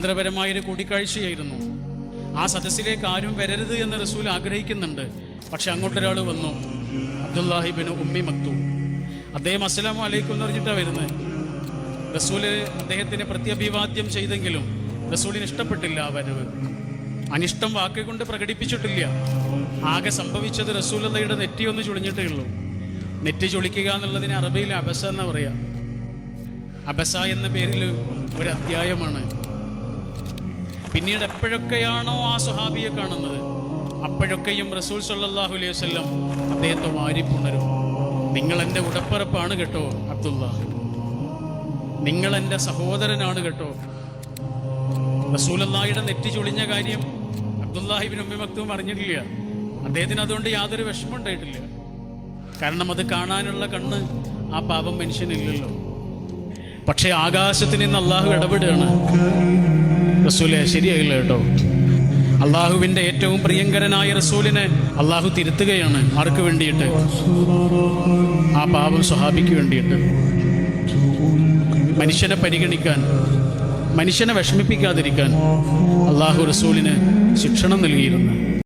തന്ത്രപരമായൊരു കൂടിക്കാഴ്ചയായിരുന്നു. ആ സദസ്സിലേക്ക് ആരും വരരുത് എന്ന് റസൂൽ ആഗ്രഹിക്കുന്നുണ്ട്. പക്ഷെ അങ്ങോട്ടൊരാൾ വന്നു, അബ്ദുല്ലാഹി ബിൻ ഉമ്മി മക്തൂം. അദ്ദേഹം അസ്സലാമു അലൈക്കും എന്ന് പറഞ്ഞിട്ടാണ് വരുന്നത്. റസൂല് അദ്ദേഹത്തിന് പ്രത്യഭിവാദ്യം ചെയ്തെങ്കിലും റസൂലിന് ഇഷ്ടപ്പെട്ടില്ല ആ വരവ്. അനിഷ്ടം വാക്കുകൊണ്ട് പ്രകടിപ്പിച്ചിട്ടില്ല. ആകെ സംഭവിച്ചത് റസൂലുള്ളാഹിയുടെ നെറ്റി ഒന്ന് ചുളിഞ്ഞിട്ടേ ഉള്ളൂ. നെറ്റി ചുളിക്കുക എന്നുള്ളതിന് അറബിയിൽ അബസ എന്ന് പറയാം. അബസ എന്ന പേരിൽ ഒരു അധ്യായമാണ്. പിന്നീട് എപ്പോഴൊക്കെയാണോ ആ സ്വഹാബിയെ കാണുന്നത്, അപ്പോഴൊക്കെയും റസൂൽ സ്വല്ലല്ലാഹു അലൈഹി വസല്ലം അദ്ദേഹത്തെ വാരിപ്പുണരും. നിങ്ങൾ എൻ്റെ ഉടപ്പറപ്പാണ് കേട്ടോ അബ്ദുള്ള, നിങ്ങൾ എൻ്റെ സഹോദരനാണ് കേട്ടോ. റസൂലുള്ളാഹിയുടെ നെറ്റി ചുളിഞ്ഞ കാര്യം അബ്ദുല്ലാഹി ഇബ്നു ഉമ്മി മക്തൂം അറിഞ്ഞിട്ടില്ല. അദ്ദേഹത്തിന് അതുകൊണ്ട് യാതൊരു വിഷമം ഉണ്ടായിട്ടില്ല. കാരണം അത് കാണാനുള്ള കണ്ണ് ആ പാപം മനുഷ്യനില്ലല്ലോ. പക്ഷേ ആകാശത്ത് നിന്ന് അള്ളാഹു ഇടപെടുകയാണ്. റസൂലെ ശരിയായില്ല കേട്ടോ. അള്ളാഹുവിൻ്റെ ഏറ്റവും പ്രിയങ്കരനായ റസൂലിനെ അള്ളാഹു തിരുത്തുകയാണ്. ആർക്ക് വേണ്ടിയിട്ട്? ആ പാപം സ്വഹാബിക്ക് വേണ്ടിയിട്ട്. മനുഷ്യനെ പരിഗണിക്കാൻ, മനുഷ്യനെ വിഷമിപ്പിക്കാതിരിക്കാൻ അള്ളാഹു റസൂലിന് ശിക്ഷണം നൽകിയിരുന്നു.